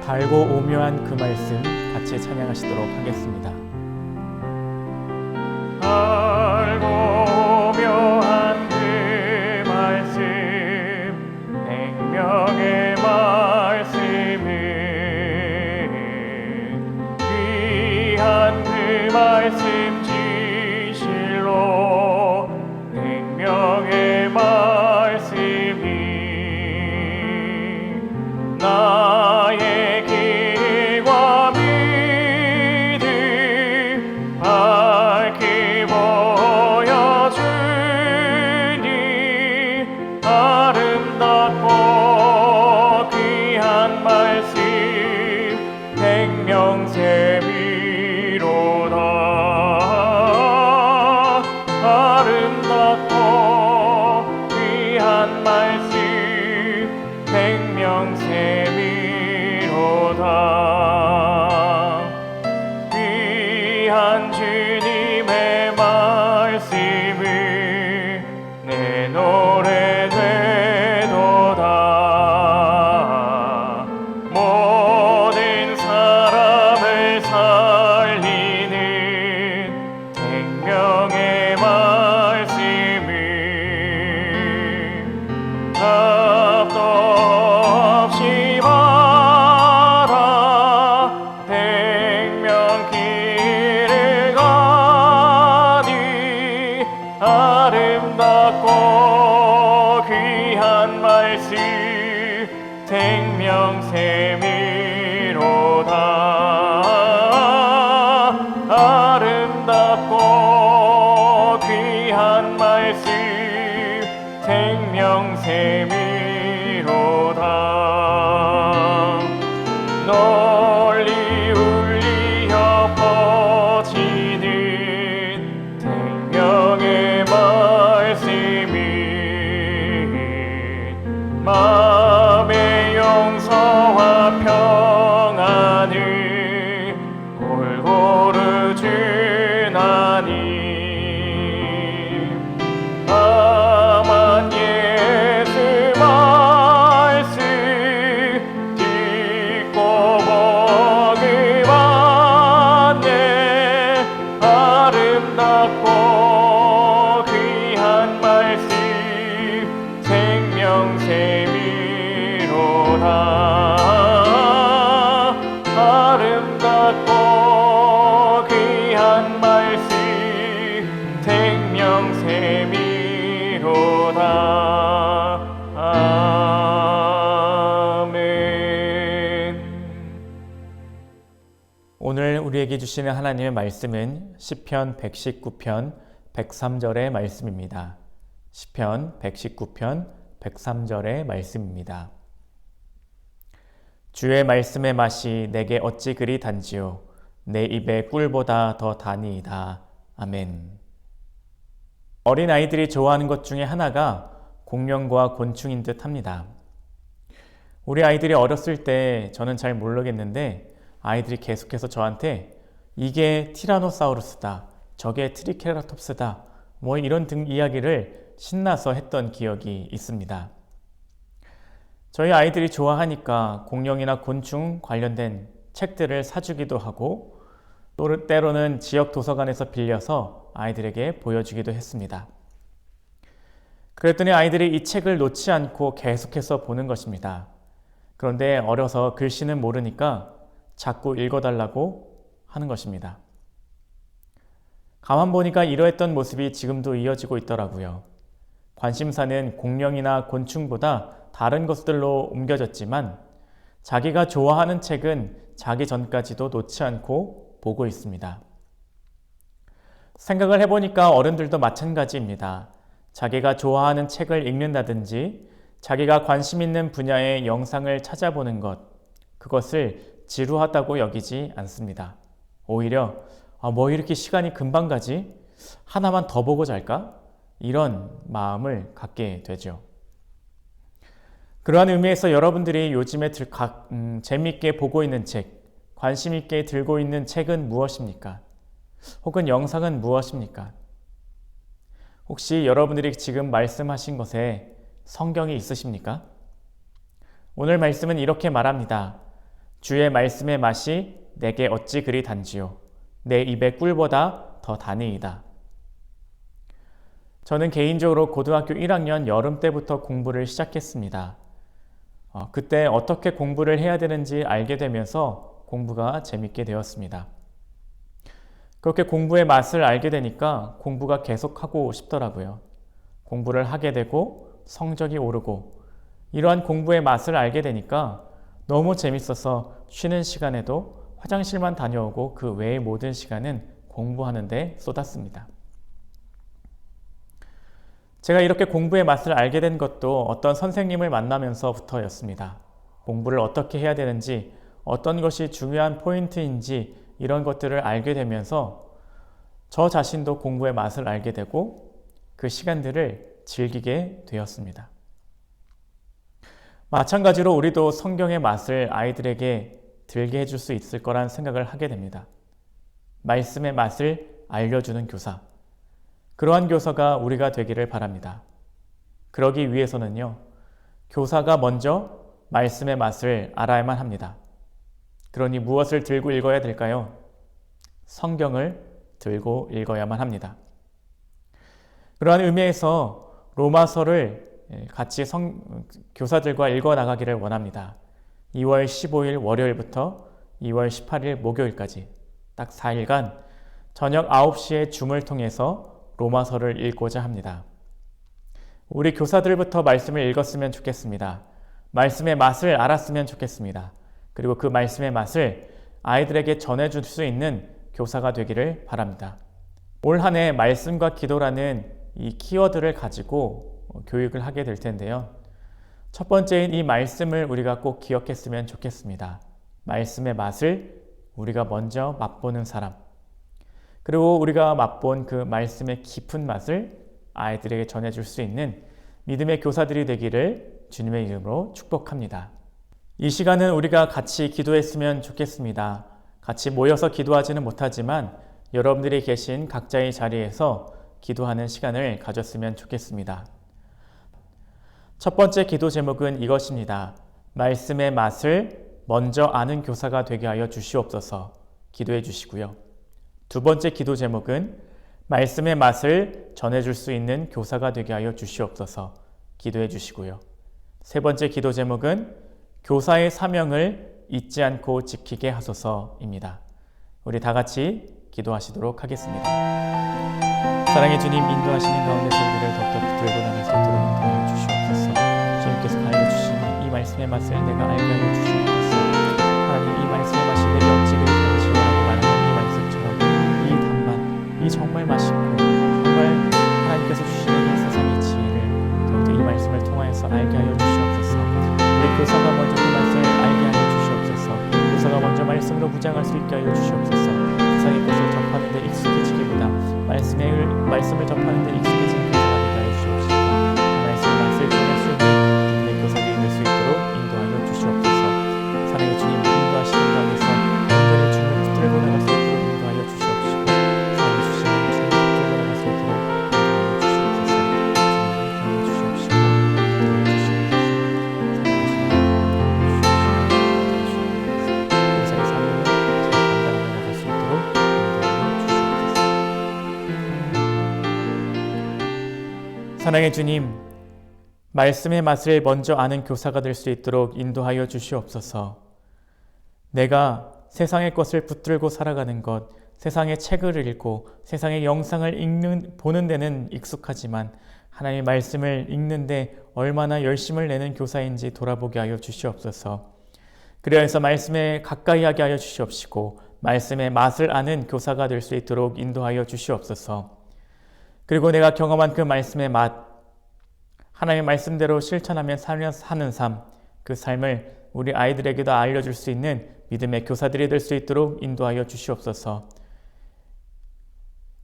달고 오묘한 그 말씀 같이 찬양하시도록 하겠습니다. 달고 오묘한 그 말씀, 생명의 말씀은 귀한 그 말씀 진실로, 생명의 말씀이 나의 길과 믿음 밝히 보여주니, 아름답고 귀한 말씀 생명샘이로다. 아름답고 귀한 말씀 생명샘이로다. 귀한 주님의 말씀을 내 노래 되도다. 모든 사람을 살리는 생명의 말씀을 답도 없이 받아 생명길을 가니, 아름답고 귀한 말씀 생명샘이로다. 아름답고 귀한 말씀 생명샘이로다. 널리 울리어 퍼지는 생명의 말씀이 마음의 용서와 평안을 골고루 주나니, 다만 예수 말씀 듣고 복을 받네. 아름답고 귀한 말씀 생명샘이로다. 아름답고 귀한 말씀 생명샘이로다. 아멘. 오늘 우리에게 주시는 하나님의 말씀은 시편 119편 103절의 말씀입니다. 시편 119편 103절의 말씀입니다. 주의 말씀의 맛이 내게 어찌 그리 단지요, 내 입에 꿀보다 더 다니이다. 아멘. 어린아이들이 좋아하는 것 중에 하나가 공룡과 곤충인 듯 합니다. 우리 아이들이 어렸을 때 저는 잘 모르겠는데 아이들이 계속해서 저한테 이게 티라노사우루스다, 저게 트리케라톱스다, 뭐 이런 등 이야기를 신나서 했던 기억이 있습니다. 저희 아이들이 좋아하니까 공룡이나 곤충 관련된 책들을 사주기도 하고, 또 때로는 지역 도서관에서 빌려서 아이들에게 보여주기도 했습니다. 그랬더니 아이들이 이 책을 놓지 않고 계속해서 보는 것입니다. 그런데 어려서 글씨는 모르니까 자꾸 읽어달라고 하는 것입니다. 가만 보니까 이러했던 모습이 지금도 이어지고 있더라고요. 관심사는 공룡이나 곤충보다 다른 것들로 옮겨졌지만 자기가 좋아하는 책은 자기 전까지도 놓지 않고 보고 있습니다. 생각을 해보니까 어른들도 마찬가지입니다. 자기가 좋아하는 책을 읽는다든지 자기가 관심 있는 분야의 영상을 찾아보는 것, 그것을 지루하다고 여기지 않습니다. 오히려 뭐 이렇게 시간이 금방 가지? 하나만 더 보고 잘까? 이런 마음을 갖게 되죠. 그러한 의미에서 여러분들이 요즘에 재미있게 보고 있는 책, 관심 있게 들고 있는 책은 무엇입니까? 혹은 영상은 무엇입니까? 혹시 여러분들이 지금 말씀하신 것에 성경이 있으십니까? 오늘 말씀은 이렇게 말합니다. 주의 말씀의 맛이 내게 어찌 그리 단지요. 내 입의 꿀보다 더 다니이다. 저는 개인적으로 고등학교 1학년 여름 때부터 공부를 시작했습니다. 그때 어떻게 공부를 해야 되는지 알게 되면서 공부가 재밌게 되었습니다. 그렇게 공부의 맛을 알게 되니까 공부가 계속하고 싶더라고요. 공부를 하게 되고 성적이 오르고 이러한 공부의 맛을 알게 되니까 너무 재밌어서 쉬는 시간에도 화장실만 다녀오고 그 외의 모든 시간은 공부하는 데 쏟았습니다. 제가 이렇게 공부의 맛을 알게 된 것도 어떤 선생님을 만나면서부터였습니다. 공부를 어떻게 해야 되는지, 어떤 것이 중요한 포인트인지 이런 것들을 알게 되면서 저 자신도 공부의 맛을 알게 되고 그 시간들을 즐기게 되었습니다. 마찬가지로 우리도 성경의 맛을 아이들에게 들게 해줄 수 있을 거란 생각을 하게 됩니다. 말씀의 맛을 알려주는 교사. 그러한 교사가 우리가 되기를 바랍니다. 그러기 위해서는요, 교사가 먼저 말씀의 맛을 알아야만 합니다. 그러니 무엇을 들고 읽어야 될까요? 성경을 들고 읽어야만 합니다. 그러한 의미에서 로마서를 같이 교사들과 읽어 나가기를 원합니다. 2월 15일 월요일부터 2월 18일 목요일까지 딱 4일간 저녁 9시에 줌을 통해서 로마서를 읽고자 합니다. 우리 교사들부터 말씀을 읽었으면 좋겠습니다. 말씀의 맛을 알았으면 좋겠습니다. 그리고 그 말씀의 맛을 아이들에게 전해줄 수 있는 교사가 되기를 바랍니다. 올 한 해 말씀과 기도라는 이 키워드를 가지고 교육을 하게 될 텐데요. 첫 번째인 이 말씀을 우리가 꼭 기억했으면 좋겠습니다. 말씀의 맛을 우리가 먼저 맛보는 사람. 그리고 우리가 맛본 그 말씀의 깊은 맛을 아이들에게 전해줄 수 있는 믿음의 교사들이 되기를 주님의 이름으로 축복합니다. 이 시간은 우리가 같이 기도했으면 좋겠습니다. 같이 모여서 기도하지는 못하지만 여러분들이 계신 각자의 자리에서 기도하는 시간을 가졌으면 좋겠습니다. 첫 번째 기도 제목은 이것입니다. 말씀의 맛을 먼저 아는 교사가 되게 하여 주시옵소서. 기도해 주시고요. 두 번째 기도 제목은 말씀의 맛을 전해줄 수 있는 교사가 되게 하여 주시옵소서. 기도해 주시고요. 세 번째 기도 제목은 교사의 사명을 잊지 않고 지키게 하소서입니다. 우리 다 같이 기도하시도록 하겠습니다. 사랑의 주님, 인도하시는 가운데서 우리를 더욱더 붙들고 나갈 수 있도록 인도하여 주시옵소서. 주님께서 알려주신 이 말씀의 맛을 내가 알게 하여 주시옵소서. 하나님, 이 말씀의 맛이 내게 어찌 그리 단지요라고 말하는 이 말씀처럼 이 단맛, 이 정말 맛있고 정말 하나님께서 주시는 이 세상의 지혜를 더욱더 이 말씀을 통하여서 알게 하여 주시옵소서. 우리 교사가 먼저 그 말씀을 알게 하여 주시옵소서. 교사가 먼저 말씀으로 무장할 수 있게 하여 주시옵소서. 세상의 것을 접하는 데 익숙해지기보다 말씀을 접하는 데 익숙해지는 교사가 되게 하여 주시옵소서. 그 말씀의 맛을 전할 수 있는 믿음의 교사들이 될 수 있도록 인도하여 주시옵소서. 사랑의 주님, 인도하시는 가운데서 온전히 주님을 붙들고 나갈 수 있도록 인도하여 주시옵시고, 사랑해 주시는 주님을 붙들고 나갈 수 있도록 인도하여 주시옵소서. 주님을 인도하여 주시옵시고, 인도하여 주시옵소서. 사랑해 주시는 교사의 사명을 잘 감당하며 나갈 수 있도록 인도하여 주시옵소서. 사랑의 주님, 말씀의 맛을 먼저 아는 교사가 될 수 있도록 인도하여 주시옵소서. 내가 세상의 것을 붙들고 살아가는 것, 세상의 책을 읽고 세상의 영상을 보는 데는 익숙하지만 하나님의 말씀을 읽는데 얼마나 열심을 내는 교사인지 돌아보게 하여 주시옵소서. 그래서 말씀에 가까이 하게 하여 주시옵시고 말씀의 맛을 아는 교사가 될 수 있도록 인도하여 주시옵소서. 그리고 내가 경험한 그 말씀의 맛, 하나님의 말씀대로 실천하며 사는 삶, 그 삶을 우리 아이들에게도 알려줄 수 있는 믿음의 교사들이 될 수 있도록 인도하여 주시옵소서.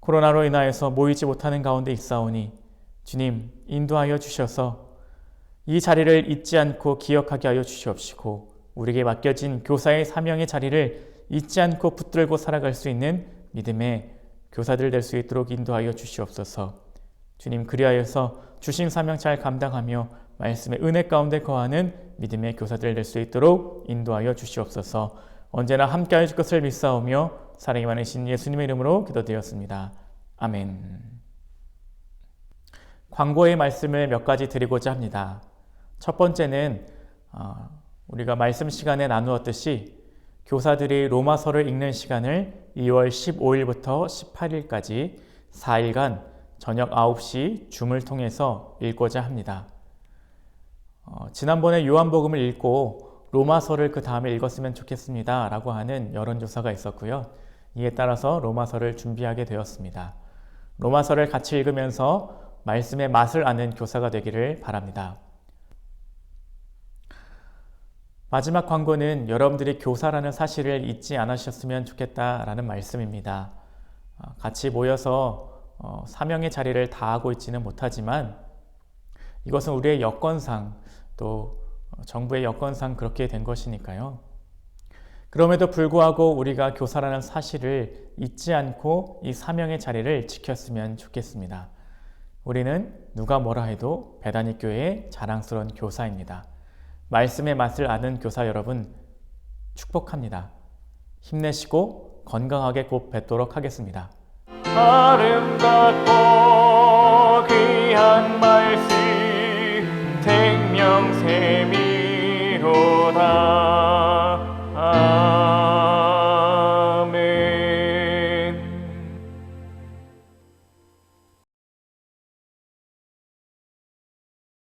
코로나로 인하여서 모이지 못하는 가운데 있사오니 주님, 인도하여 주셔서 이 자리를 잊지 않고 기억하게 하여 주시옵시고 우리에게 맡겨진 교사의 사명의 자리를 잊지 않고 붙들고 살아갈 수 있는 믿음의 교사들 될 수 있도록 인도하여 주시옵소서. 주님, 그리하여서 주신 사명 잘 감당하며 말씀의 은혜 가운데 거하는 믿음의 교사들 될 수 있도록 인도하여 주시옵소서. 언제나 함께하여 줄 것을 믿사오며 사랑이 많으신 예수님의 이름으로 기도드렸습니다. 아멘. 광고의 말씀을 몇 가지 드리고자 합니다. 첫 번째는 우리가 말씀 시간에 나누었듯이 교사들이 로마서를 읽는 시간을 2월 15일부터 18일까지 4일간 저녁 9시 줌을 통해서 읽고자 합니다. 지난번에 요한복음을 읽고 로마서를 그 다음에 읽었으면 좋겠습니다 라고 하는 여론조사가 있었고요. 이에 따라서 로마서를 준비하게 되었습니다. 로마서를 같이 읽으면서 말씀의 맛을 아는 교사가 되기를 바랍니다. 마지막 광고는 여러분들이 교사라는 사실을 잊지 않으셨으면 좋겠다라는 말씀입니다. 같이 모여서 사명의 자리를 다하고 있지는 못하지만 이것은 우리의 여건상 또 정부의 여건상 그렇게 된 것이니까요. 그럼에도 불구하고 우리가 교사라는 사실을 잊지 않고 이 사명의 자리를 지켰으면 좋겠습니다. 우리는 누가 뭐라 해도 베다니 교회의 자랑스러운 교사입니다. 말씀의 맛을 아는 교사 여러분 축복합니다. 힘내시고 건강하게 곧 뵙도록 하겠습니다. 아름답고 귀한 말씀 생명샘이로다.